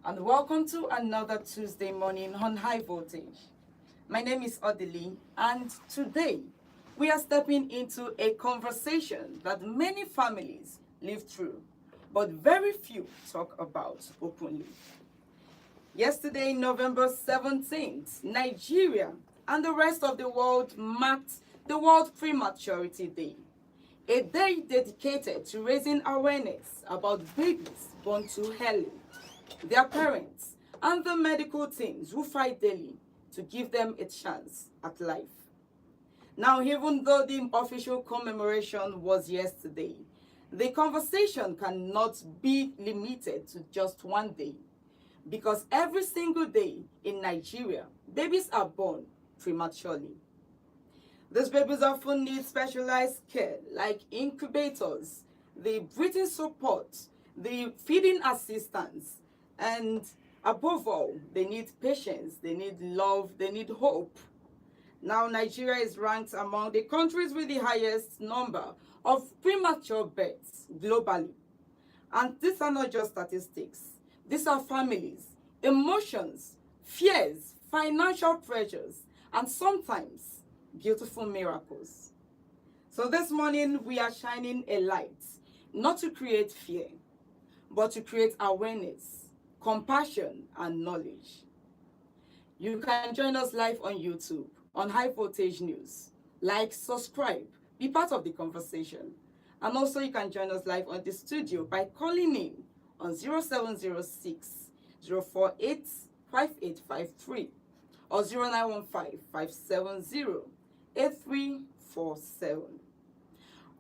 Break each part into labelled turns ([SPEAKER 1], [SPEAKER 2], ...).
[SPEAKER 1] and welcome to another Tuesday morning on High Voltage. My name is Odili, and today we are stepping into a conversation that many families live through, but very few talk about openly. Yesterday, November 17th, Nigeria and the rest of the world marked the World Prematurity Day, a day dedicated to raising awareness about babies born too early, their parents, and the medical teams who fight daily to give them a chance at life. Now, even though the official commemoration was yesterday, the conversation cannot be limited to just one day, because every single day in Nigeria, babies are born prematurely. These babies often need specialized care like incubators, the breathing support, the feeding assistance, and above all, they need patience, they need love, they need hope. Now, Nigeria is ranked among the countries with the highest number of premature births globally. And these are not just statistics. These are families, emotions, fears, financial pressures, and sometimes beautiful miracles. So this morning we are shining a light, not to create fear, but to create awareness, compassion, and knowledge. You can join us live on YouTube, on High Voltage News. Like, subscribe, be part of the conversation. And also you can join us live on the studio by calling in on 0706 048 5853 or 0915 570 8347.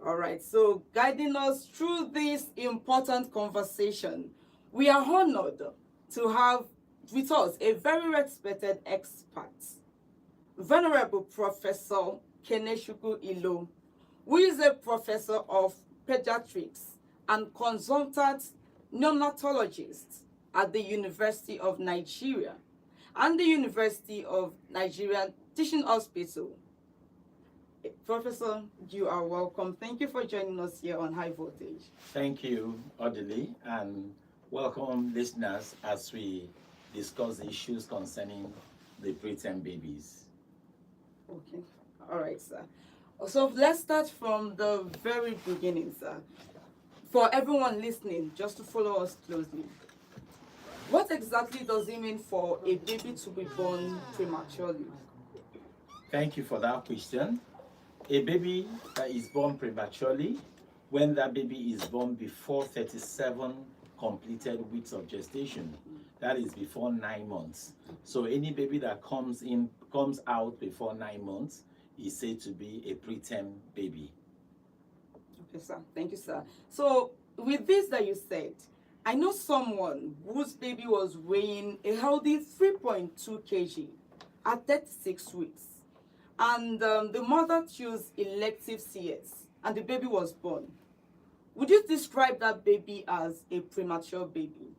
[SPEAKER 1] All right, so guiding us through this important conversation, we are honored to have with us a very respected expert, Venerable Professor Keneshuku Ilo, who is a professor of pediatrics and consultant neonatologist at the University of Nigeria and the University of Nigeria Teaching Hospital. Professor, you are welcome. Thank you for joining us here on High Voltage.
[SPEAKER 2] Thank you, Odili, and welcome listeners as we discuss the issues concerning the preterm babies.
[SPEAKER 1] Okay, all right, sir. So let's start from the very beginning, sir. For everyone listening, just to follow us closely, what exactly does it mean for a baby to be born prematurely?
[SPEAKER 2] Thank you for that question. A baby that is born prematurely, when that baby is born before 37 completed weeks of gestation, that is before 9 months. So any baby that comes out before 9 months is said to be a preterm baby.
[SPEAKER 1] Okay, sir. Thank you, sir. So with this that you said, I know someone whose baby was weighing a healthy 3.2 kg at 36 weeks. And the mother chose elective CS, and the baby was born. Would you describe that baby as a premature baby?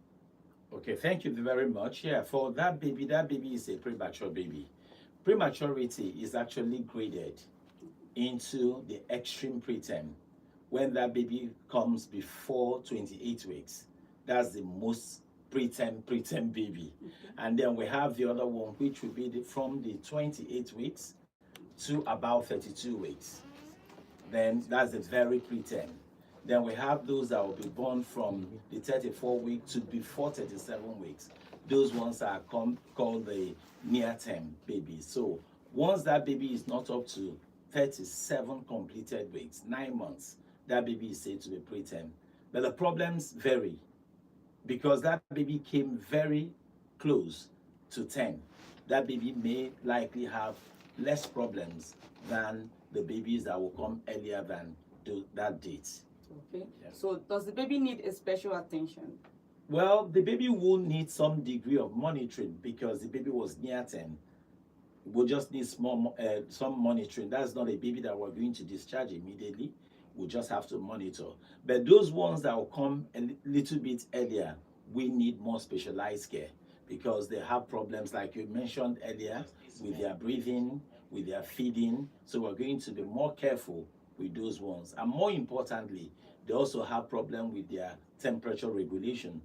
[SPEAKER 2] Okay, thank you very much. Yeah, for that baby is a premature baby. Prematurity is actually graded into the extreme preterm when that baby comes before 28 weeks. That's the most preterm baby. And then we have the other one, which will be from the 28 weeks to about 32 weeks. Then that's the very preterm. Then we have those that will be born from the 34 week to before 37 weeks. Those ones are called the near term babies. So once that baby is not up to 37 completed weeks, 9 months, that baby is said to be preterm. But the problems vary because that baby came very close to 10. That baby may likely have less problems than the babies that will come earlier than that date.
[SPEAKER 1] Okay. Yeah. So does the baby need a special attention?
[SPEAKER 2] Well, the baby will need some degree of monitoring because the baby was near 10. We'll just need some monitoring. That's not a baby that we're going to discharge immediately. We'll just have to monitor. But those ones that will come a little bit earlier, we need more specialized care because they have problems like you mentioned earlier with their breathing, with their feeding. So we're going to be more careful with those ones. And more importantly, they also have problem with their temperature regulation.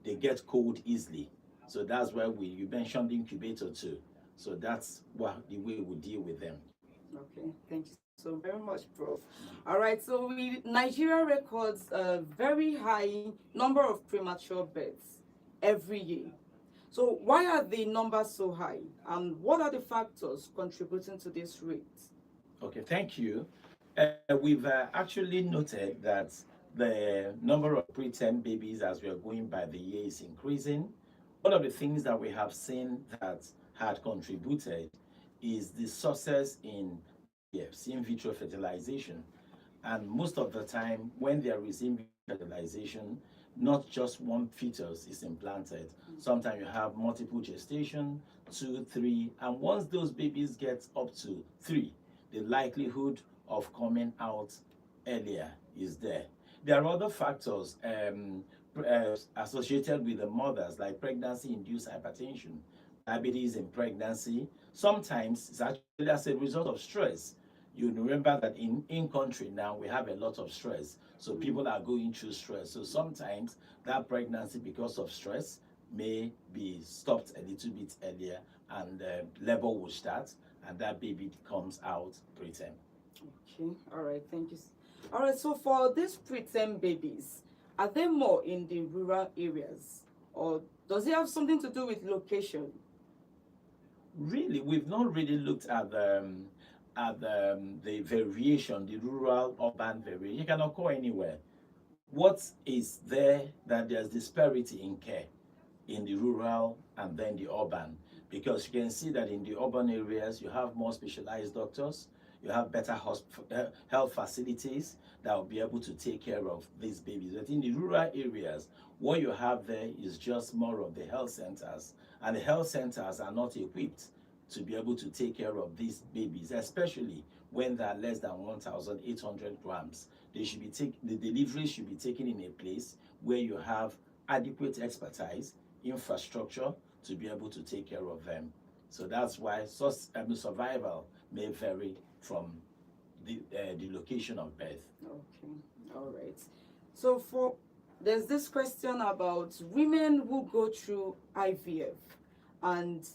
[SPEAKER 2] They get cold easily. So that's why you mentioned incubator too. So that's what the way we deal with them.
[SPEAKER 1] Okay, thank you so very much, Prof. All right, so Nigeria records a very high number of premature births every year. So why are the numbers so high, and what are the factors contributing to this rate?
[SPEAKER 2] Okay, thank you. We've actually noted that the number of preterm babies as we are going by the year is increasing. One of the things that we have seen that had contributed is the success in IVFs, in vitro fertilization. And most of the time, when there is in vitro fertilization, not just one fetus is implanted. Sometimes you have multiple gestation, two, three, and once those babies get up to three, the likelihood of coming out earlier is there. There are other factors associated with the mothers, like pregnancy-induced hypertension, diabetes in pregnancy. Sometimes it's actually as a result of stress. You remember that in country now we have a lot of stress, so people are going through stress. So sometimes that pregnancy, because of stress, may be stopped a little bit earlier, and labor will start, and that baby comes out preterm.
[SPEAKER 1] Okay, all right, thank you. All right, so for these preterm babies, are they more in the rural areas, or does it have something to do with location?
[SPEAKER 2] Really, we've not really looked at the variation, the rural urban variation. It can occur anywhere. What is there that there's disparity in care in the rural and then the urban? Because you can see that in the urban areas you have more specialized doctors, you have better health facilities that will be able to take care of these babies. But in the rural areas, what you have there is just more of the health centers, and the health centers are not equipped to be able to take care of these babies, especially when they are less than 1,800 grams. The delivery should be taken in a place where you have adequate expertise, infrastructure to be able to take care of them. So that's why survival may vary from the location of birth.
[SPEAKER 1] Okay, all right. So for there's this question about women who go through IVF, and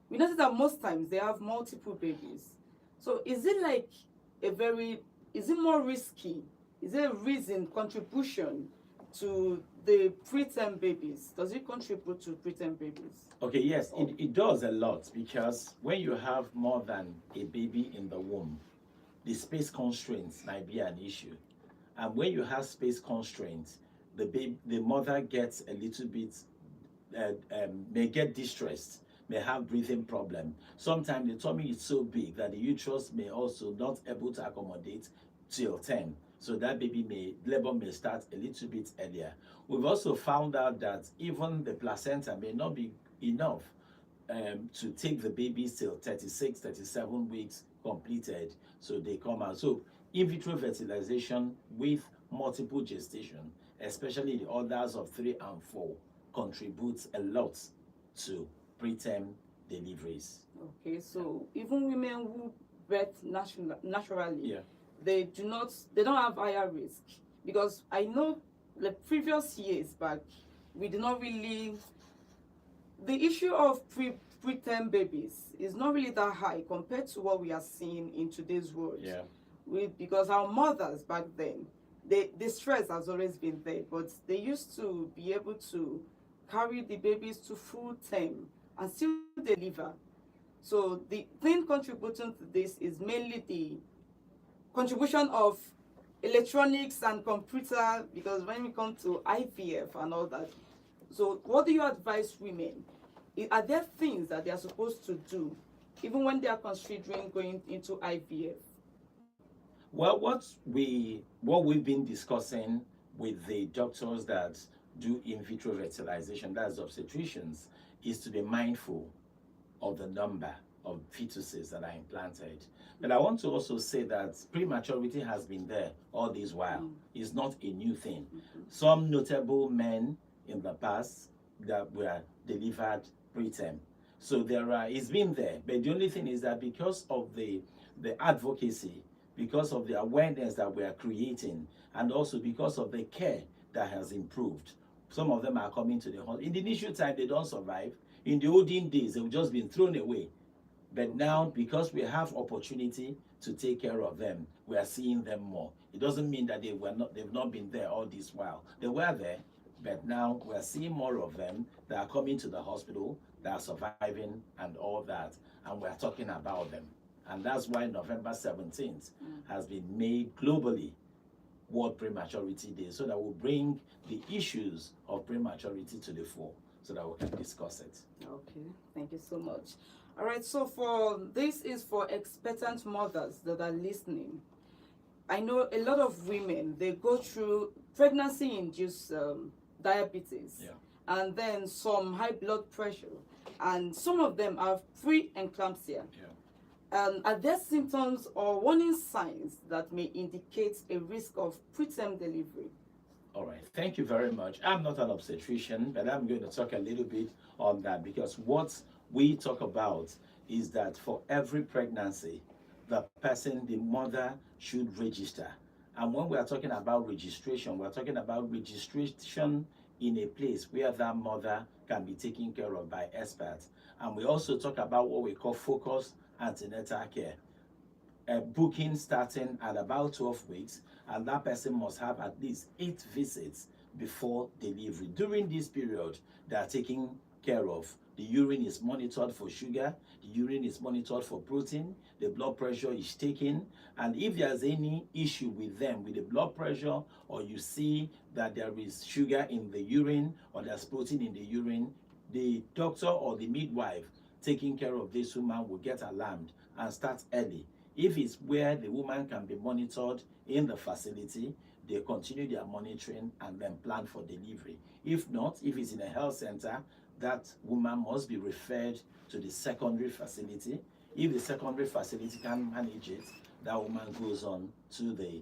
[SPEAKER 1] we notice that most times they have multiple babies. So is it like is it more risky? Is there a reason, contribution to the preterm babies? Does it contribute to preterm babies?
[SPEAKER 2] Okay, yes, it does a lot, because when you have more than a baby in the womb, the space constraints might be an issue. And when you have space constraints, the mother gets a little bit, may get distressed, may have breathing problem. Sometimes the tummy is so big that the uterus may also not able to accommodate till 10. So that labor may start a little bit earlier. We've also found out that even the placenta may not be enough to take the babies till 36, 37 weeks completed, so they come out. So in vitro fertilization with multiple gestation, especially the orders of 3 and 4, contributes a lot to preterm deliveries.
[SPEAKER 1] Okay, so even women who birth naturally,
[SPEAKER 2] Yeah.
[SPEAKER 1] they don't have higher risk, because I know the previous years back we did not really, the issue of preterm babies is not really that high compared to what we are seeing in today's world.
[SPEAKER 2] Yeah.
[SPEAKER 1] Because our mothers back then, the stress has always been there, but they used to be able to carry the babies to full term and still deliver. So the thing contributing to this is mainly the contribution of electronics and computer, because when we come to IVF and all that. So what do you advise women? Are there things that they are supposed to do even when they are considering going into IVF?
[SPEAKER 2] Well, what we've been discussing with the doctors that do in vitro fertilization, that's obstetricians, is to be mindful of the number of fetuses that are implanted. But I want to also say that prematurity has been there all this while. It's not a new thing. Some notable men in the past that were delivered preterm. So it's been there. But the only thing is that because of the advocacy, because of the awareness that we are creating, and also because of the care that has improved, some of them are coming to the hospital. In the initial time, they don't survive. In the olden days, they've just been thrown away. But now, because we have opportunity to take care of them, we are seeing them more. It doesn't mean that they've not been there all this while. They were there, but now we are seeing more of them that are coming to the hospital, that are surviving and all that, and we are talking about them. And that's why November 17th has been made globally World Prematurity Day, so that we'll bring the issues of prematurity to the fore, so that we can discuss it.
[SPEAKER 1] Okay, thank you so much. All right, so for this is for expectant mothers that are listening. I know a lot of women, they go through pregnancy-induced diabetes,
[SPEAKER 2] Yeah.
[SPEAKER 1] and then some high blood pressure, and some of them have pre-eclampsia.
[SPEAKER 2] Yeah.
[SPEAKER 1] Are there symptoms or warning signs that may indicate a risk of preterm delivery?
[SPEAKER 2] All right, thank you very much. I'm not an obstetrician, but I'm going to talk a little bit on that, because what we talk about is that for every pregnancy, the person, the mother, should register. And when we are talking about registration, we're talking about registration in a place where that mother can be taken care of by experts. And we also talk about what we call focused antenatal care. Booking starting at about 12 weeks, and that person must have at least 8 visits before delivery. During this period, they are taking care of. The urine is monitored for sugar, the urine is monitored for protein, the blood pressure is taken, and if there's any issue with them, with the blood pressure, or you see that there is sugar in the urine or there's protein in the urine, the doctor or the midwife taking care of this woman will get alarmed and start early. If it's where the woman can be monitored in the facility, they continue their monitoring and then plan for delivery. If not, if it's in a health center, that woman must be referred to the secondary facility. If the secondary facility can manage it, that woman goes on to the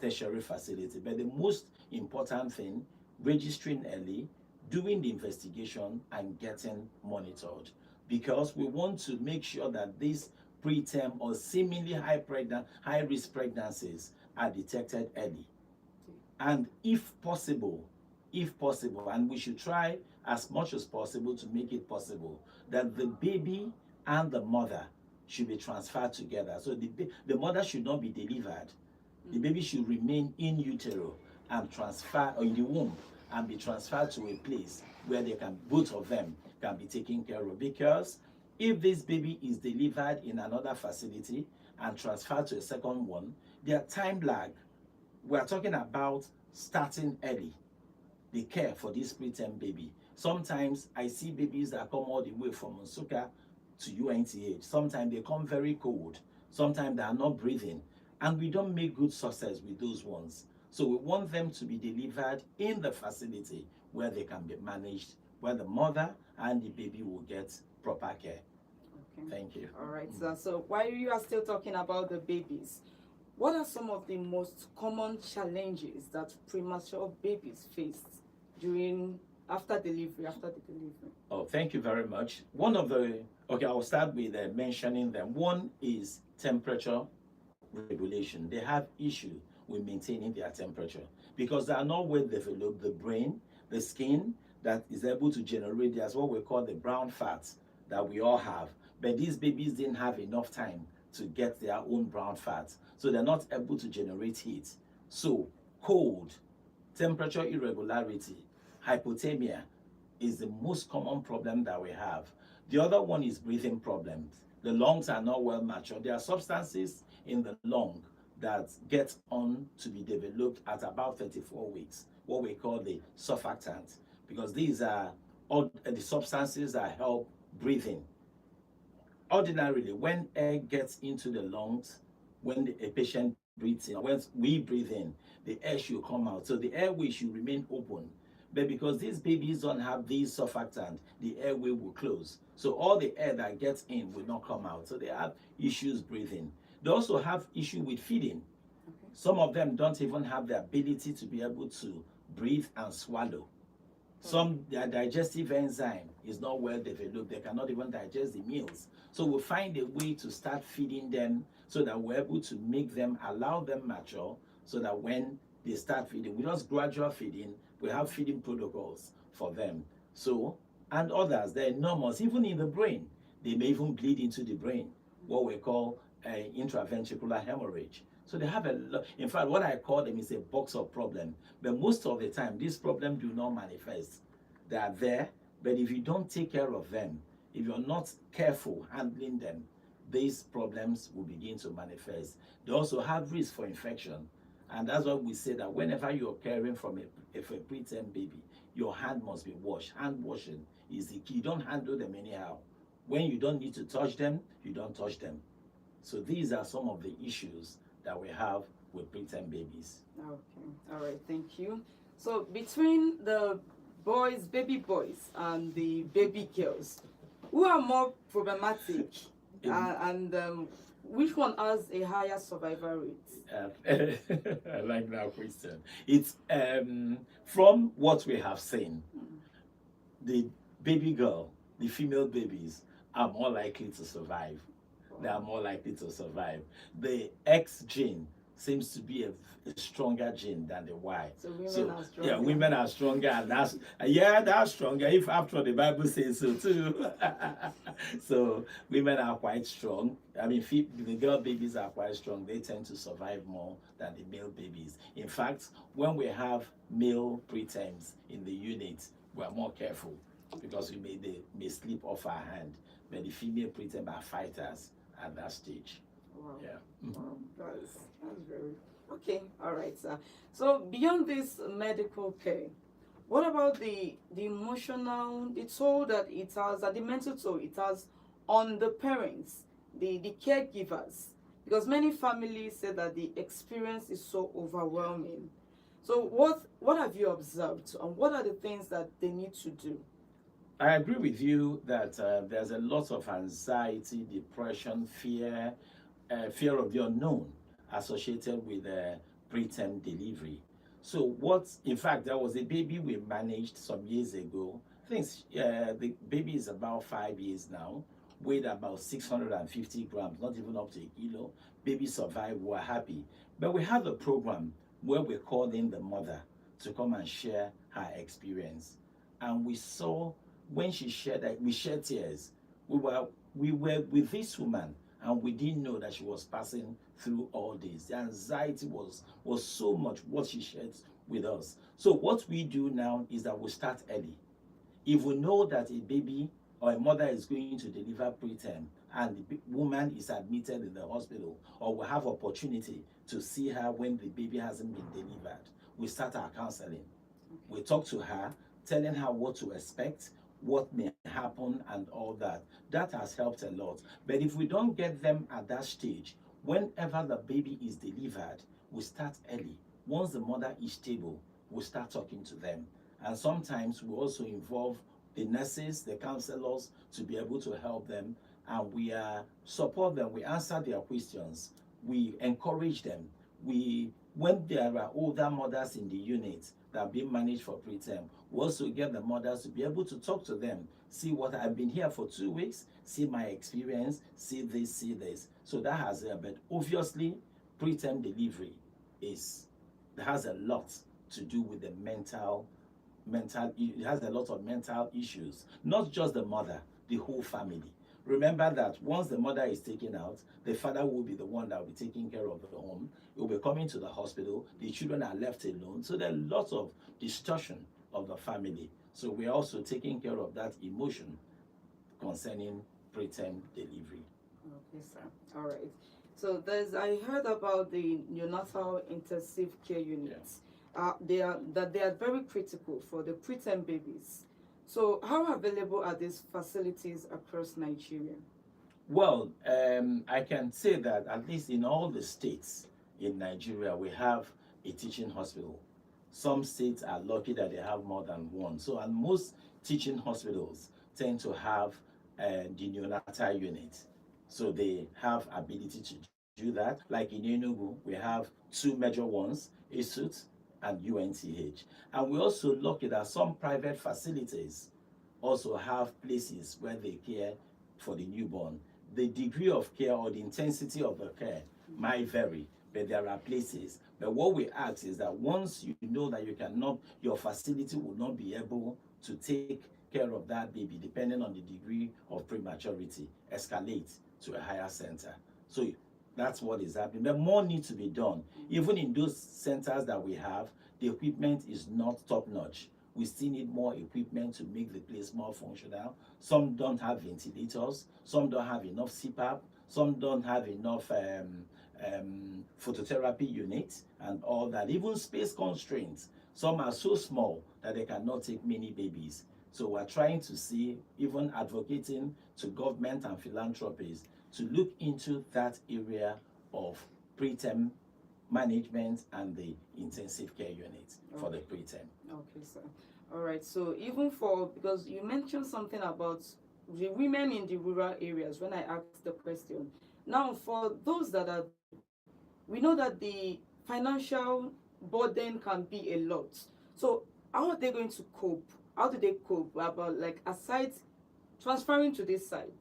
[SPEAKER 2] tertiary facility. But the most important thing, registering early, doing the investigation, and getting monitored, because we want to make sure that these preterm or seemingly high risk pregnancies are detected early. And if possible, and we should try as much as possible to make it possible, that the baby and the mother should be transferred together. So the mother should not be delivered. The baby should remain in utero and transfer, or in the womb, and be transferred to a place where they can, both of them can be taken care of. Because if this baby is delivered in another facility and transferred to a second one, their time lag, we are talking about starting early, the care for this preterm baby. Sometimes I see babies that come all the way from Nsukka to UNTH. Sometimes they come very cold. Sometimes they are not breathing. And we don't make good success with those ones. So we want them to be delivered in the facility where they can be managed, where the mother and the baby will get proper care.
[SPEAKER 1] Okay.
[SPEAKER 2] Thank you.
[SPEAKER 1] All right, sir. So while you are still talking about the babies, what are some of the most common challenges that premature babies face after the delivery?
[SPEAKER 2] Oh, thank you very much. One of the, okay, I'll start with mentioning them. One is temperature regulation. They have issue with maintaining their temperature because they are not well developed. The brain, the skin that is able to generate, there's what we call the brown fat that we all have. But these babies didn't have enough time to get their own brown fat. So they're not able to generate heat. So cold, temperature irregularity, hypothermia is the most common problem that we have. The other one is breathing problems. The lungs are not well matured. There are substances in the lung that get on to be developed at about 34 weeks, what we call the surfactants, because these are all the substances that help breathing. Ordinarily, when air gets into the lungs, when a patient breathes in, when we breathe in, the air should come out. So the airway should remain open. But because these babies don't have these surfactants, the airway will close. So all the air that gets in will not come out. So they have issues breathing. They also have issue with feeding.
[SPEAKER 1] Okay.
[SPEAKER 2] Some of them don't even have the ability to be able to breathe and swallow. Some, their digestive enzyme is not well developed. They cannot even digest the meals. So we find a way to start feeding them so that we're able to make them, allow them mature, so that when they start feeding, we just gradual feeding, we have feeding protocols for them. So And others, they're enormous, even in the brain. They may even bleed into the brain, what we call intraventricular hemorrhage. So they have a lot. In fact, what I call them is a box of problem. But most of the time, these problems do not manifest. They are there, but if you don't take care of them, if you're not careful handling them, these problems will begin to manifest. They also have risk for infection. And that's why we say that whenever you're caring from a preterm baby, your hand must be washed. Hand washing is the key. You don't handle them anyhow. When you don't need to touch them, you don't touch them. So these are some of the issues that we have with preterm babies.
[SPEAKER 1] Okay, all right, thank you. So between the boys, baby boys, and the baby girls, who are more problematic, and which one has a higher survival rate?
[SPEAKER 2] I like that question. It's from what we have seen, the baby girl, the female babies are more likely to survive. They are more likely to survive. The X gene seems to be a stronger gene than the Y.
[SPEAKER 1] So women are stronger.
[SPEAKER 2] Yeah, women are stronger, and that's stronger. If after the Bible says so too. So women are quite strong. I mean, the girl babies are quite strong. They tend to survive more than the male babies. In fact, when we have male preterms in the unit, we are more careful because they may slip off our hand. But the female preterm are fighters at that stage.
[SPEAKER 1] Wow.
[SPEAKER 2] Yeah.
[SPEAKER 1] Wow. That's very okay. All right, sir. So beyond this medical care, what about the emotional, the toll that it has, the mental toll it has on the parents, the caregivers? Because many families say that the experience is so overwhelming. So what have you observed, and what are the things that they need to do?
[SPEAKER 2] I agree with you that there's a lot of anxiety, depression, fear of the unknown associated with preterm delivery. So in fact, there was a baby we managed some years ago. I think the baby is about 5 years now, weighed about 650 grams, not even up to a kilo. Baby survived, we're happy. But we have a program where we called in the mother to come and share her experience. And we saw when she shared that, we shed tears. We were with this woman, and we didn't know that she was passing through all this. The anxiety was so much what she shared with us. So what we do now is that we start early. If we know that a baby or a mother is going to deliver preterm and the woman is admitted in the hospital, or we have opportunity to see her when the baby hasn't been delivered, we start our counseling. We talk to her, telling her what to expect, what may happen, and all that. That has helped a lot. But if we don't get them at that stage, whenever the baby is delivered, we start early. Once the mother is stable, we start talking to them. And sometimes we also involve the nurses, the counselors, to be able to help them. And we support them. We answer their questions. We encourage them. When there are older mothers in the unit that are being managed for preterm, we also get the mothers to be able to talk to them, see what I've been here for 2 weeks, see my experience, see this, see this. So that has but obviously preterm delivery has a lot to do with the it has a lot of mental issues, not just the mother, the whole family. Remember that once the mother is taken out, the father will be the one that will be taking care of the home. He will be coming to the hospital. The children are left alone. So there are lots of distortion of the family. So we are also taking care of that emotion concerning preterm delivery.
[SPEAKER 1] Okay, sir. All right. So I heard about the neonatal intensive care units. They are very critical for the preterm babies. So how available are these facilities across Nigeria?
[SPEAKER 2] Well, I can say that at least in all the states in Nigeria, we have a teaching hospital. Some states are lucky that they have more than one. So, and most teaching hospitals tend to have the neonatal unit. So they have ability to do that. Like in Enugu, we have two major ones, ISUT and UNTH. And we also lucky that some private facilities also have places where they care for the newborn. The degree of care or the intensity of the care might vary, but there are places. But what we ask is that once you know that your facility will not be able to take care of that baby, depending on the degree of prematurity, escalate to a higher center. So that's what is happening. But more needs to be done. Even in those centers that we have, the equipment is not top notch. We still need more equipment to make the place more functional. Some don't have ventilators, some don't have enough CPAP, some don't have enough phototherapy units and all that. Even space constraints. Some are so small that they cannot take many babies. So we're trying to see, even advocating to government and philanthropies to look into that area of preterm management and the intensive care units for the preterm.
[SPEAKER 1] Okay, sir. All right. So even for, because you mentioned something about the women in the rural areas when I asked the question. Now, for those that are, we know that the financial burden can be a lot. So how are they going to cope? How do they cope about, like, aside transferring to this side,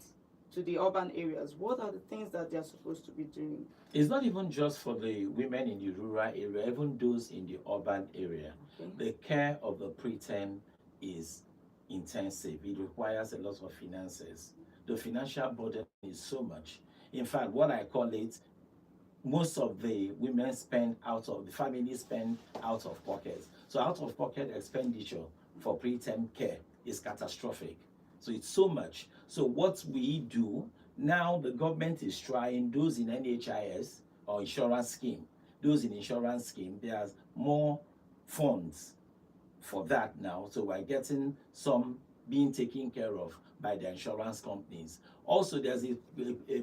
[SPEAKER 1] to the urban areas? What are the things that they are supposed to be doing?
[SPEAKER 2] It's not even just for the women in the rural area, even those in the urban area.
[SPEAKER 1] Okay.
[SPEAKER 2] The care of the preterm is intensive. It requires a lot of finances. The financial burden is so much. In fact, what I call it, most of the women spend out of the family spend out of pocket. So out of pocket expenditure for preterm care is catastrophic. So it's so much. So what we do now, the government is trying, those in NHIS or insurance scheme, those in insurance scheme, there's more funds for that now. So we're getting some being taken care of by the insurance companies. Also, there's a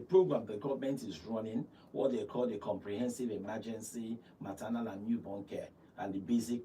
[SPEAKER 2] program the government is running, what they call the comprehensive emergency maternal and newborn care and the basic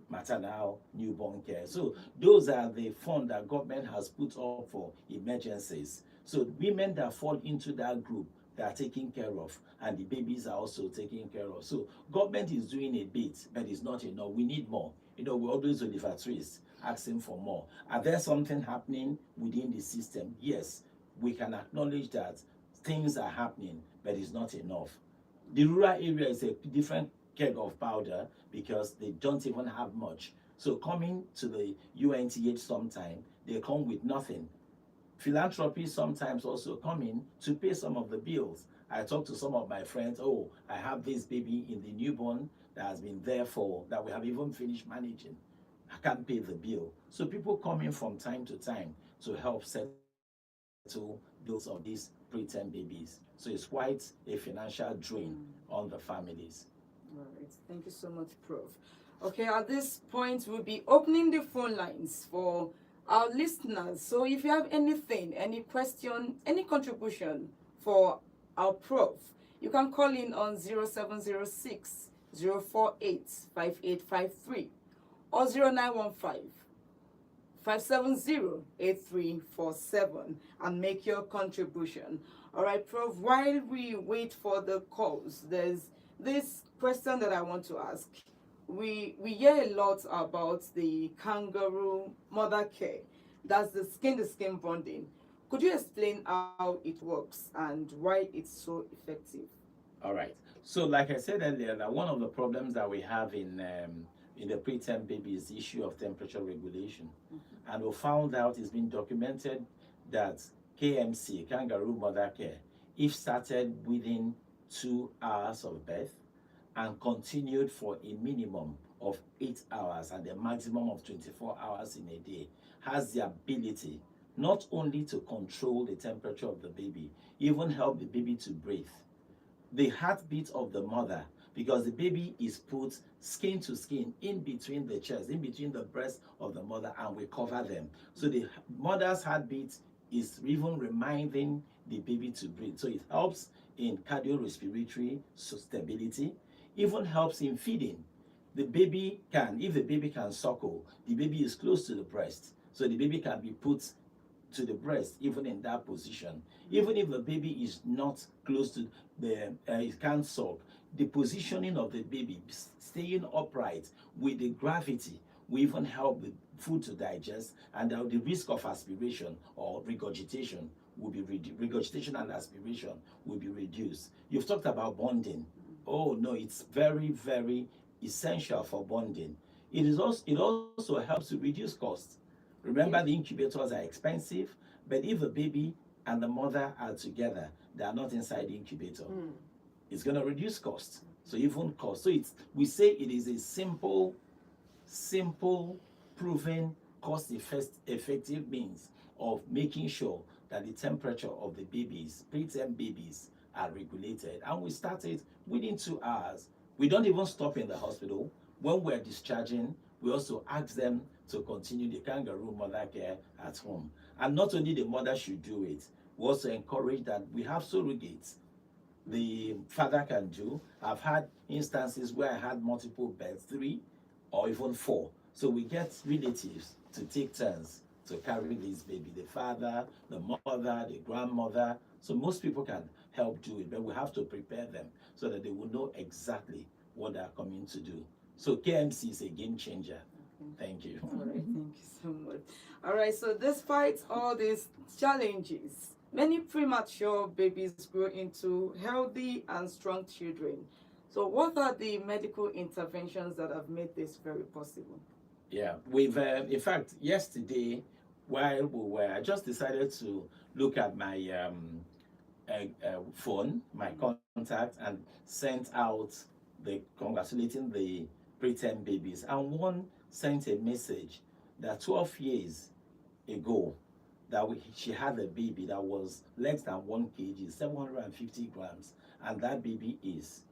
[SPEAKER 2] maternal newborn care. So those are the funds that government has put up for emergencies. So women that fall into that group, they are taken care of, and the babies are also taken care of. So government is doing a bit, but it's not enough. We need more. We always Oliver Twist asking for more. Are there something happening within the system? Yes, we can acknowledge that things are happening, but it's not enough. The rural area is a different keg of powder because they don't even have much. So coming to the UNTH sometime, they come with nothing. Philanthropy sometimes also come in to pay some of the bills. I talk to some of my friends, oh, I have this baby in the newborn that has been there that we have even finished managing. I can't pay the bill. So people come in from time to time to help settle bills of these preterm babies. So it's quite a financial drain on the families.
[SPEAKER 1] All right. Thank you so much, Prof. Okay, at this point, we'll be opening the phone lines for our listeners. So if you have anything, any question, any contribution for our Prof, you can call in on 0706 048 5853 or 0915 570-8347 and make your contribution. All right, Prof, while we wait for the calls, there's this question that I want to ask. We hear a lot about the kangaroo mother care. That's the skin-to-skin bonding. Could you explain how it works and why it's so effective?
[SPEAKER 2] All right. So like I said earlier, that one of the problems that we have in the preterm baby is the issue of temperature regulation. And we found out, it's been documented, that KMC, kangaroo mother care, if started within 2 hours of birth and continued for a minimum of 8 hours and a maximum of 24 hours in a day, has the ability not only to control the temperature of the baby, even help the baby to breathe. The heartbeat of the mother, because the baby is put skin to skin in between the chest, in between the breast of the mother, and we cover them. So the mother's heartbeat is even reminding the baby to breathe. So it helps in cardiorespiratory stability, even helps in feeding. The baby can, if the baby can suckle, the baby is close to the breast. So the baby can be put to the breast, even in that position. Even if the baby is not close to it can't suck, the positioning of the baby, staying upright with the gravity, will even help the food to digest, and the risk of aspiration or regurgitation will be regurgitation and aspiration will be reduced. You've talked about bonding. Oh no, it's very, very essential for bonding. It also helps to reduce costs. Remember, the incubators are expensive, but if the baby and the mother are together, they are not inside the incubator. It's going to reduce cost. So even cost. So we say it is a simple, proven, cost-effective means of making sure that the temperature of the babies, preterm babies, are regulated. And we start it within 2 hours. We don't even stop in the hospital. When we're discharging, we also ask them to continue the kangaroo mother care at home. And not only the mother should do it, we also encourage that we have surrogates the father can do. I've had instances where I had multiple births, 3 or even 4. So we get relatives to take turns to carry this baby, the father, the mother, the grandmother. So most people can help do it, but we have to prepare them so that they will know exactly what they are coming to do. So KMC is a game changer. Thank you.
[SPEAKER 1] All right, thank you so much. All right, so despite all these challenges, many premature babies grow into healthy and strong children. So, what are the medical interventions that have made this very possible?
[SPEAKER 2] Yeah, we've, in fact, yesterday, while I just decided to look at my phone, my contact, and sent out congratulating the preterm babies. And one sent a message that 12 years ago, she had a baby that was less than 1 kg, 750 grams, and that baby is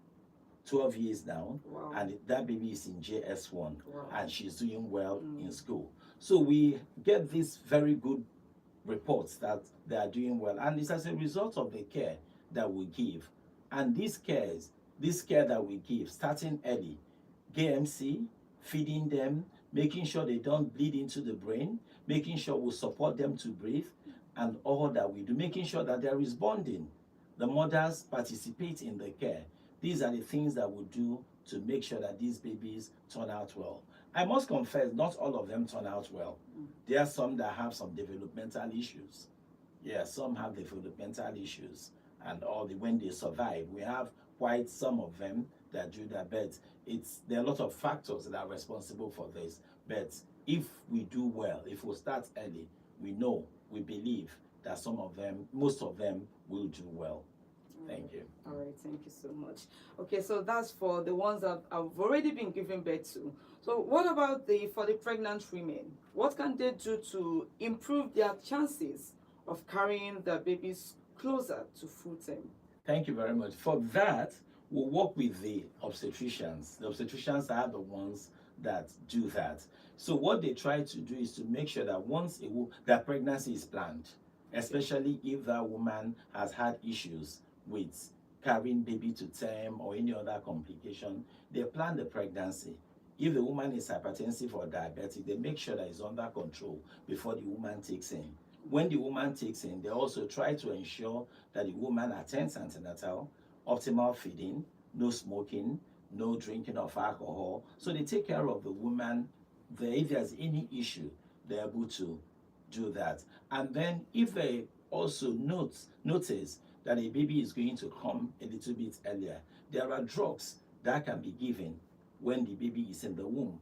[SPEAKER 2] 12 years now.
[SPEAKER 1] Wow.
[SPEAKER 2] And that baby is in JS1.
[SPEAKER 1] Wow.
[SPEAKER 2] And she's doing well in school. So we get these very good reports that they are doing well, and it's as a result of the care that we give. And this care that we give, starting early, KMC, feeding them, making sure they don't bleed into the brain, making sure we support them to breathe, and all that we do, making sure that there is bonding. The mothers participate in the care. These are the things that we do to make sure that these babies turn out well. I must confess, not all of them turn out well. There are some that have some developmental issues. Yeah, some have developmental issues, and when they survive, we have quite some of them that do that. But there are a lot of factors that are responsible for this. But if we do well, if we start early, we believe that most of them will do well. Thank you.
[SPEAKER 1] All right, thank you so much. Okay, so that's for the ones that have already been given birth to. So what about for the pregnant women? What can they do to improve their chances of carrying their babies closer to full term?
[SPEAKER 2] Thank you very much. For that, we'll work with the obstetricians. The obstetricians are the ones that do that. So what they try to do is to make sure that once that pregnancy is planned, especially if that woman has had issues with carrying baby to term or any other complication, they plan the pregnancy. If the woman is hypertensive or diabetic, they make sure that it's under control before the woman takes in. When the woman takes in, they also try to ensure that the woman attends antenatal, optimal feeding, no smoking, no drinking of alcohol. So they take care of the woman. If there's any issue, they're able to do that. And then if they also notice that a baby is going to come a little bit earlier, there are drugs that can be given when the baby is in the womb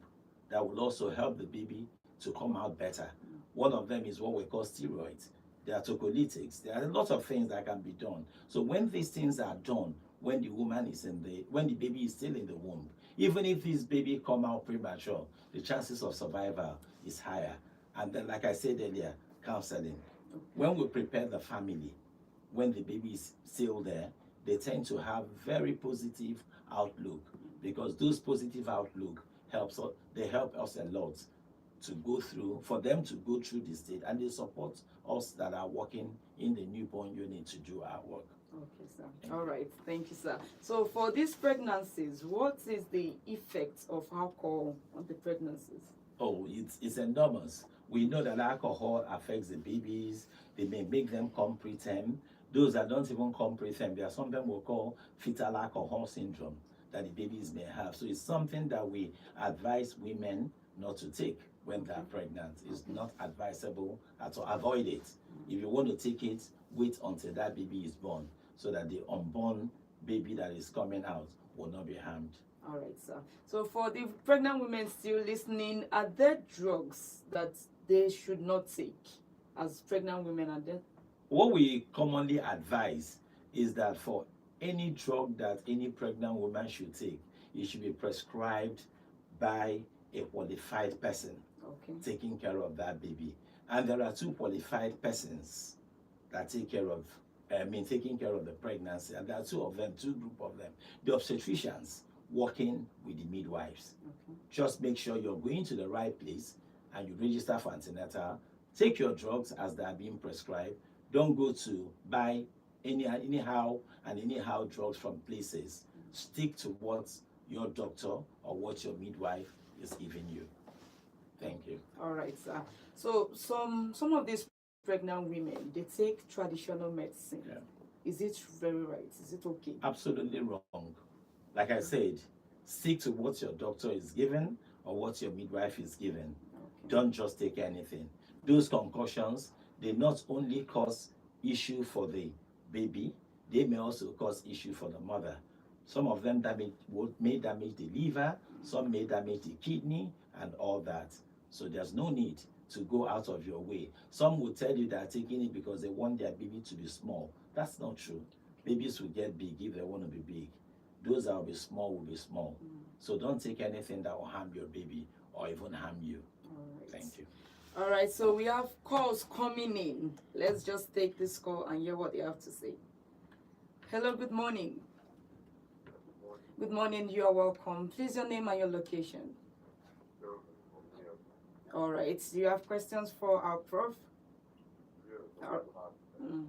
[SPEAKER 2] that will also help the baby to come out better. One of them is what we call steroids. There are tocolytics. There are a lot of things that can be done. So when these things are done, when the baby is still in the womb, even if this baby come out premature, the chances of survival is higher. And then, like I said earlier, counseling. When we prepare the family, when the baby is still there, they tend to have very positive outlook, because those positive outlook help us a lot for them to go through this stage, and they support us that are working in the newborn unit to do our work.
[SPEAKER 1] Okay, sir. All right, thank you, sir. So for these pregnancies, what is the effect of alcohol on the pregnancies?
[SPEAKER 2] Oh, it's enormous. We know that alcohol affects the babies. They may make them come preterm. Those that don't even come preterm, there are something we call fetal alcohol syndrome that the babies may have. So it's something that we advise women not to take when they're pregnant. It's not advisable to avoid it. If you want to take it, wait until that baby is born, so that the unborn baby that is coming out will not be harmed.
[SPEAKER 1] All right, sir. So for the pregnant women still listening, are there drugs that they should not take as pregnant women? Are there?
[SPEAKER 2] What we commonly advise is that for any drug that any pregnant woman should take, it should be prescribed by a qualified person
[SPEAKER 1] Okay.
[SPEAKER 2] taking care of that baby. And there are two qualified persons that take care of, taking care of the pregnancy. And there are two of them, two group of them. The obstetricians working with the midwives.
[SPEAKER 1] Okay.
[SPEAKER 2] Just make sure you're going to the right place and you register for antenatal. Take your drugs as they are being prescribed. Don't go to buy anyhow drugs from places. Stick to what your doctor or what your midwife is giving you. Thank you.
[SPEAKER 1] All right, sir. So some of these pregnant women, they take traditional medicine.
[SPEAKER 2] Yeah.
[SPEAKER 1] Is it very right? Is it okay?
[SPEAKER 2] Absolutely wrong. Like I said, stick to what your doctor is given or what your midwife is given.
[SPEAKER 1] Okay.
[SPEAKER 2] Don't just take anything. Those concussions, they not only cause issue for the baby, they may also cause issue for the mother. Some of them may damage the liver, some may damage the kidney and all that. So there's no need to go out of your way. Some will tell you they're taking it because they want their baby to be small. That's not true. Babies will get big if they want to be big. Those that will be small will be small. So don't take anything that will harm your baby or even harm you.
[SPEAKER 1] All right.
[SPEAKER 2] Thank you.
[SPEAKER 1] All right, so we have calls coming in. Let's just take this call and hear what they have to say. Hello, good morning. Good morning, you are welcome. Please, your name and your location. All right, do you have questions for our prof? Mm.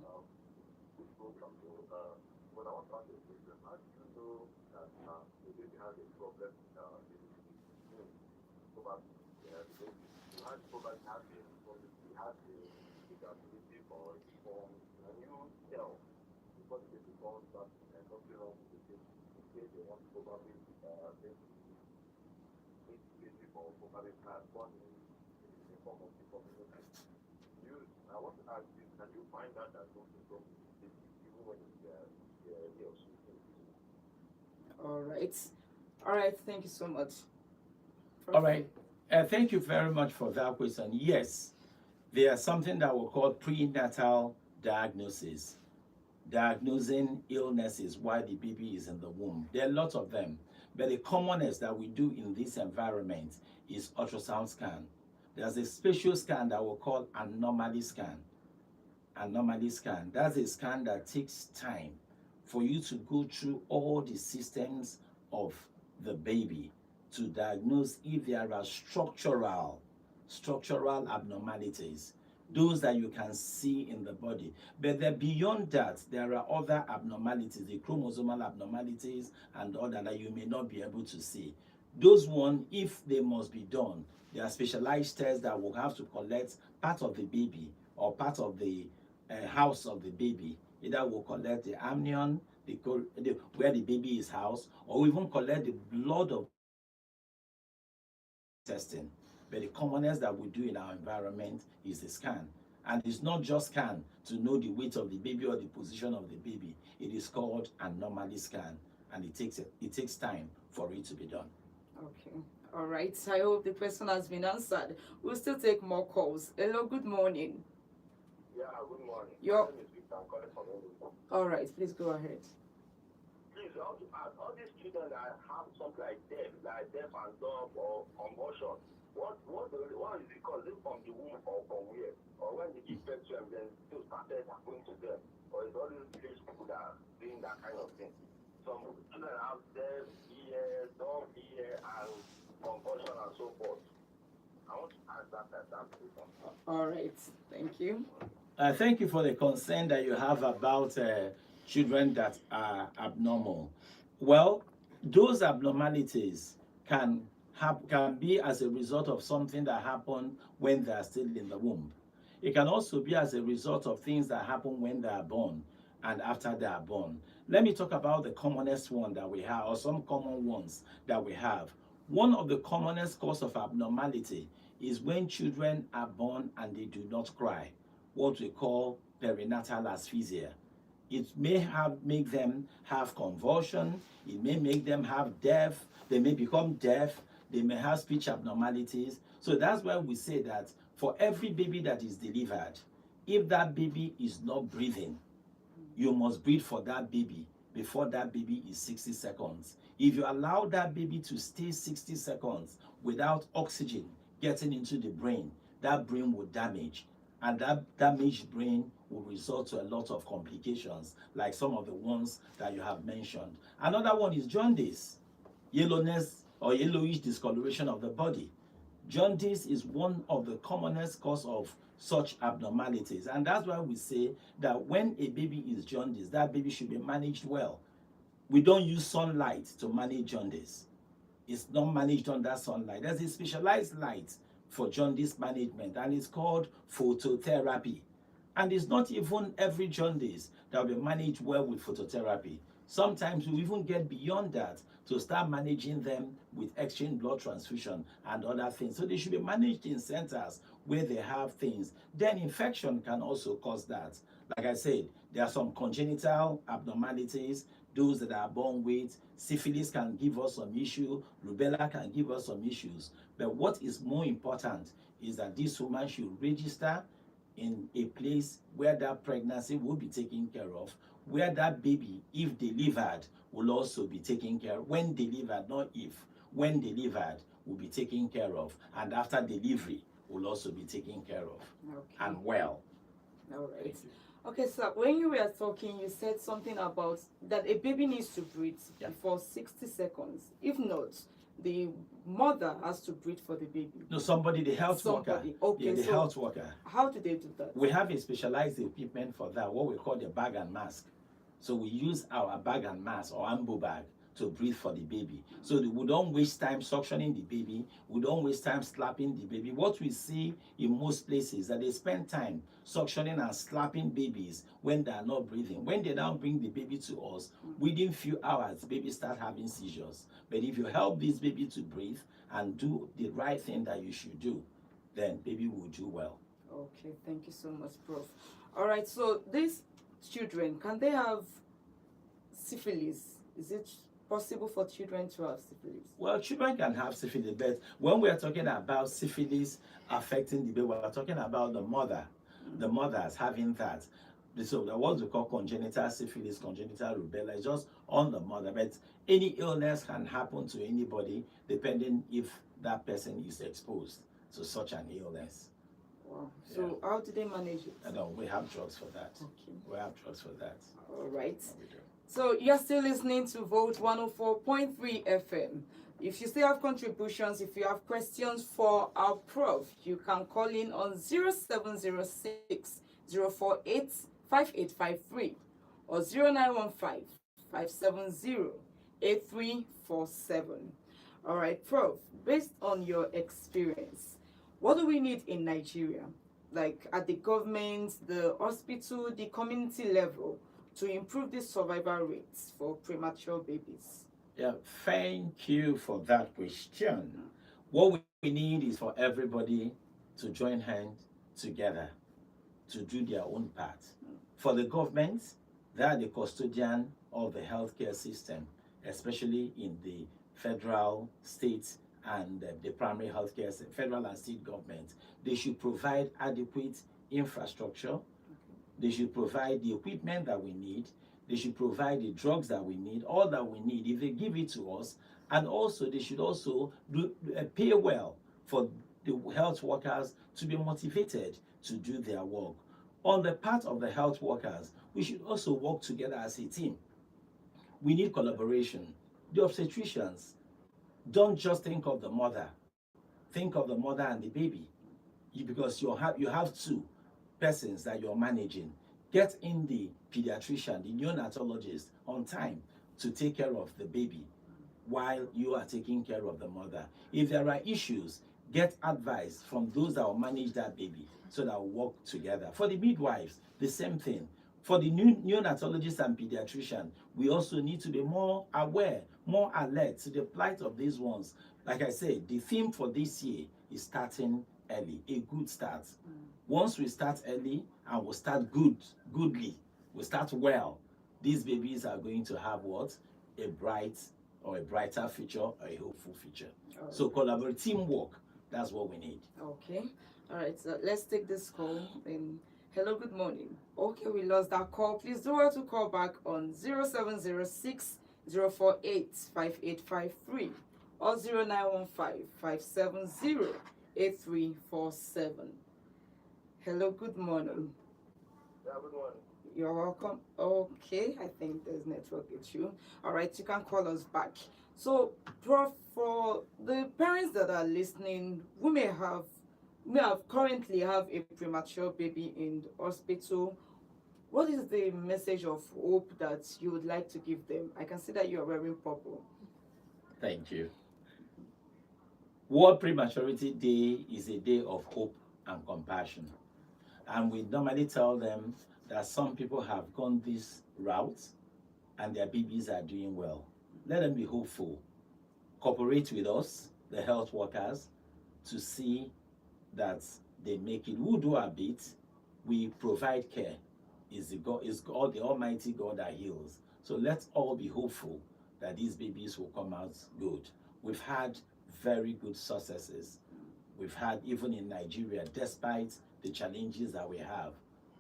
[SPEAKER 1] All right. All right, thank you so much.
[SPEAKER 2] All right. Thank you very much for that question. Yes, there's something that we call prenatal diagnosis, diagnosing illnesses while the baby is in the womb. There are lots of them, but the commonest that we do in this environment is ultrasound scan. There's a special scan that we call anomaly scan. Anomaly scan, that's a scan that takes time for you to go through all the systems of the baby to diagnose if there are structural abnormalities, those that you can see in the body. But then beyond that, there are other abnormalities, the chromosomal abnormalities and other that you may not be able to see. Those ones, if they must be done, there are specialized tests that will have to collect part of the baby or part of the house of the baby. Either will collect the amnion, where the baby is housed, or even collect the blood of testing. But the commonest that we do in our environment is the scan. And it's not just scan to know the weight of the baby or the position of the baby. It is called anomaly scan, and it takes time for it to be done.
[SPEAKER 1] Okay. All right. I hope the question has been answered. We'll still take more calls. Hello, good morning.
[SPEAKER 3] Yeah, good morning.
[SPEAKER 1] Your...
[SPEAKER 3] My name is Victor. I'm calling from England.
[SPEAKER 1] All right, please go ahead.
[SPEAKER 3] Please, I want to ask, all these children that have something like death and dumb or convulsion, what is it called? Is it from the womb or from where? Or when they give birth to them, then still started happening to them? Or is all these village people that are doing that kind of thing? Some children have deaf ear, dumb ear, and convulsion and so forth. I want to ask that question.
[SPEAKER 1] All right, thank you.
[SPEAKER 2] Thank you for the concern that you have about children that are abnormal. Well, those abnormalities can be as a result of something that happened when they are still in the womb. It can also be as a result of things that happen when they are born and after they are born. Let me talk about the commonest one that we have, or some common ones that we have. One of the commonest cause of abnormality is when children are born and they do not cry, what we call perinatal asphyxia. It may make them have convulsion. It may make them have deaf. They may become deaf. They may have speech abnormalities. So that's why we say that for every baby that is delivered, if that baby is not breathing, you must breathe for that baby before that baby is 60 seconds. If you allow that baby to stay 60 seconds without oxygen getting into the brain, that brain will damage. And that damaged brain will result to a lot of complications, like some of the ones that you have mentioned. Another one is jaundice, yellowness or yellowish discoloration of the body. Jaundice is one of the commonest cause of such abnormalities, and that's why we say that when a baby is jaundice, that baby should be managed well. We don't use sunlight to manage jaundice. It's not managed under sunlight. There's a specialized light for jaundice management, and it's called phototherapy. And it's not even every jaundice that will be managed well with phototherapy. Sometimes we even get beyond that to start managing them with exchange blood transfusion and other things. So they should be managed in centers where they have things. Then infection can also cause that. Like I said, there are some congenital abnormalities, those that are born with. Syphilis can give us some issue, rubella can give us some issues. But what is more important is that this woman should register in a place where that pregnancy will be taken care of, where that baby, if delivered, will also be taken care of. When delivered, not if, when delivered, will be taken care of, and after delivery will also be taken care of.
[SPEAKER 1] Okay.
[SPEAKER 2] And well.
[SPEAKER 1] All right. Okay, so when you were talking, you said something about that a baby needs to breathe for 60 seconds. If not, the mother has to breathe for the baby.
[SPEAKER 2] No, somebody, the health worker.
[SPEAKER 1] Okay,
[SPEAKER 2] yeah, the
[SPEAKER 1] so
[SPEAKER 2] health worker.
[SPEAKER 1] How do they do that?
[SPEAKER 2] We have a specialized equipment for that, what we call the bag and mask. So we use our bag and mask or ambo bag to breathe for the baby. So we don't waste time suctioning the baby. We don't waste time slapping the baby. What we see in most places that they spend time suctioning and slapping babies when they are not breathing. When they now bring the baby to us, within few hours, the baby start having seizures. But if you help this baby to breathe and do the right thing that you should do, then baby will do well.
[SPEAKER 1] Okay, thank you so much, Prof. All right, so these children, can they have syphilis? Is it possible for children to have syphilis?
[SPEAKER 2] Well, children can have syphilis, but when we are talking about syphilis affecting the baby, we are talking about the mother, the mothers having that. So what we call congenital syphilis, congenital rubella, is just on the mother. But any illness can happen to anybody depending if that person is exposed to such an illness.
[SPEAKER 1] Wow. So how do they manage it?
[SPEAKER 2] No, we have drugs for that.
[SPEAKER 1] Okay.
[SPEAKER 2] We have drugs for that.
[SPEAKER 1] All right. So you're still listening to Vote 104.3 FM. If you still have contributions, if you have questions for our prof, you can call in on 0706 048 5853 or 0915 570 8347. All right, Prof, based on your experience, what do we need in Nigeria, like at the government, the hospital, the community level, to improve the survival rates for premature babies?
[SPEAKER 2] Yeah, thank you for that question. What we need is for everybody to join hands together to do their own part. For the government, they are the custodian of the healthcare system, especially in the federal, state, and the primary healthcare, federal and state government. They should provide adequate infrastructure. They should provide the equipment that we need. They should provide the drugs that we need, all that we need, if they give it to us. And also, they should also pay well for the health workers to be motivated to do their work. On the part of the health workers, we should also work together as a team. We need collaboration. The obstetricians, don't just think of the mother. Think of the mother and the baby. Because you have two persons that you're managing. Get in the pediatrician, the neonatologist on time to take care of the baby while you are taking care of the mother. If there are issues, get advice from those that will manage that baby so that we'll work together. For the midwives, the same thing. For the neonatologist and pediatrician, we also need to be more aware, more alert to the plight of these ones. Like I said, the theme for this year is starting early, a good start. Once we start early and we start goodly, we start well, these babies are going to have what? A bright or a brighter future or a hopeful future.
[SPEAKER 1] All
[SPEAKER 2] So
[SPEAKER 1] right.
[SPEAKER 2] collaborative teamwork, that's what we need.
[SPEAKER 1] Okay. All right. So let's take this call. Hello, good morning. Okay, we lost that call. Please do want to call back on 0706 or 0915 Hello, good morning.
[SPEAKER 3] Yeah, good morning.
[SPEAKER 1] You're welcome. Okay, I think there's network issue. All right, you can call us back. So, Prof, for the parents that are listening, who may have currently have a premature baby in the hospital, what is the message of hope that you would like to give them? I can see that you are wearing purple.
[SPEAKER 2] Thank you. World Prematurity Day is a day of hope and compassion. And we normally tell them that some people have gone this route and their babies are doing well. Let them be hopeful. Cooperate with us, the health workers, to see that they make it. We'll do our bit. We provide care. Is God, the Almighty God that heals. So let's all be hopeful that these babies will come out good. We've had very good successes. We've had even in Nigeria, despite the challenges that we have.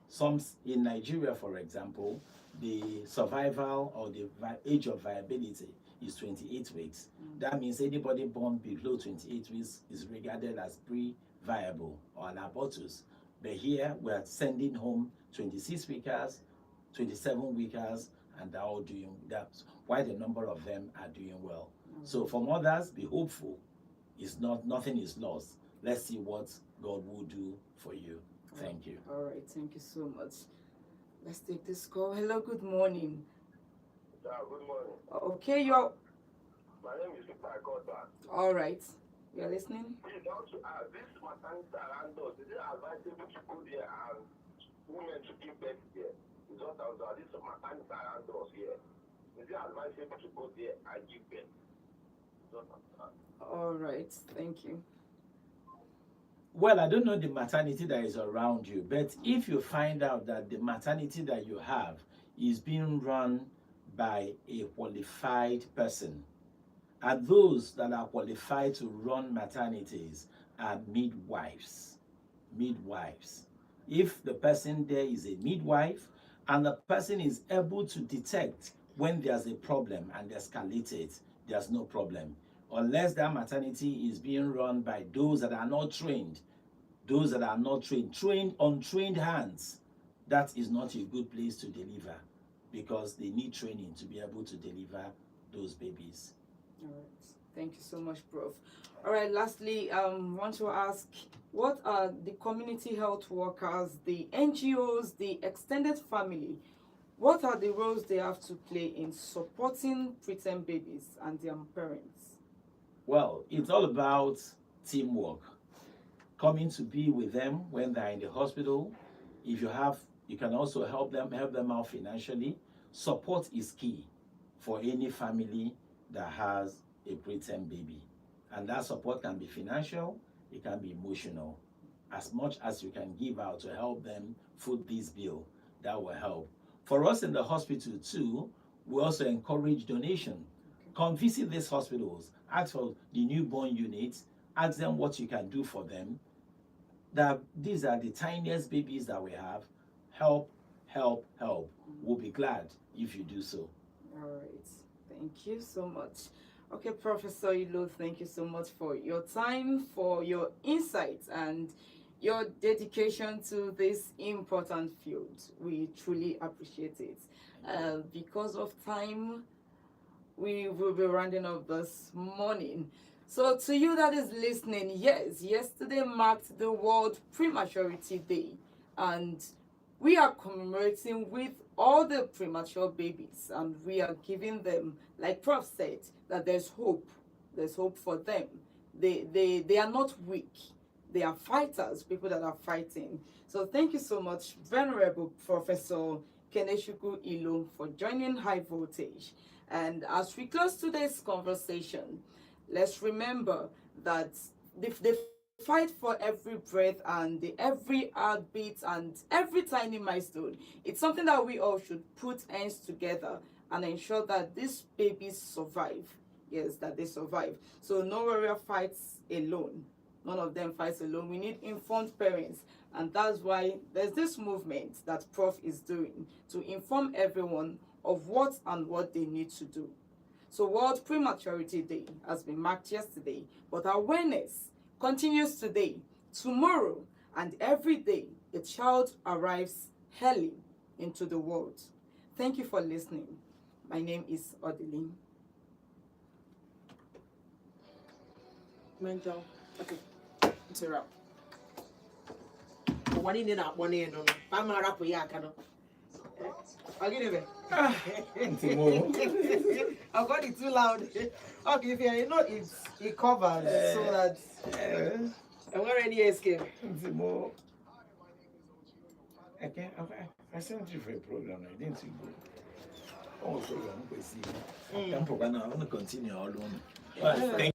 [SPEAKER 2] Some in Nigeria, for example, the survival or the age of viability is 28 weeks. That means anybody born below 28 weeks is regarded as pre-viable or an abortus. But here we're sending home 26 weekers, 27 weekers, and they're all doing that. Why the number of them are doing well. So for mothers, be hopeful. Nothing is lost. Let's see what God will do for you. Thank you.
[SPEAKER 1] All right, thank you so much. Let's take this call. Hello, good morning.
[SPEAKER 3] Yeah, good morning.
[SPEAKER 1] Okay, you're
[SPEAKER 3] My name is Peter. I called back.
[SPEAKER 1] all right. You're listening?
[SPEAKER 3] Please, I want to ask, this maternity around us, is it advisable to go there and women to give birth there? It's what I was this maternity around us here. Is it advisable to go there and give birth? It's what I'm asking.
[SPEAKER 1] All right, thank you.
[SPEAKER 2] Well, I don't know the maternity that is around you, but if you find out that the maternity that you have is being run by a qualified person, and those that are qualified to run maternities are midwives. Midwives. If the person there is a midwife and the person is able to detect when there's a problem and escalate it, there's no problem. Unless that maternity is being run by those that are not trained, untrained hands, that is not a good place to deliver because they need training to be able to deliver those babies.
[SPEAKER 1] All right, thank you so much, Prof. All right, lastly, want to ask, what are the community health workers, the NGOs, the extended family, what are the roles they have to play in supporting preterm babies and their parents?
[SPEAKER 2] Well, it's all about teamwork. Coming to be with them when they're in the hospital. If you have, you can also help them out financially. Support is key for any family that has a preterm baby. And that support can be financial, it can be emotional. As much as you can give out to help them foot this bill, that will help. For us in the hospital too, we also encourage donation. Come visit these hospitals, ask for the newborn units, ask them what you can do for them. That these are the tiniest babies that we have. Help, help, help. We'll be glad if you do so.
[SPEAKER 1] All right, thank you so much. Okay, Professor Ilo, thank you so much for your time, for your insights, and your dedication to this important field. We truly appreciate it. Because of time, we will be rounding up this morning. So to you that is listening, yes, yesterday marked the World Prematurity Day, and we are commemorating with all the premature babies, and we are giving them, like Prof said, that there's hope. There's hope for them. They are not weak. They are fighters, people that are fighting. So thank you so much, Venerable Professor Keneshuku Ilo, for joining High Voltage. And as we close today's conversation, let's remember that the Fight for every breath and every heartbeat and every tiny milestone. It's something that we all should put hands together and ensure that these babies survive. Yes, that they survive. So no warrior fights alone. None of them fights alone. We need informed parents, and that's why there's this movement that Prof is doing to inform everyone of what they need to do. So World Prematurity Day has been marked yesterday, but awareness continues today, tomorrow, and every day a child arrives early into the world. Thank you for listening. My name is Odeline.
[SPEAKER 4] Mental.
[SPEAKER 1] Okay, it's a wrap.
[SPEAKER 4] One in that one in on. I'm a rapper, Yakano. I'll get it. I've got it too loud. Okay, if you know it covers so that I won't any escape.
[SPEAKER 2] Okay, I sent you for a program. I didn't see go. Oh, program, we see. I'm going to continue all on. Thank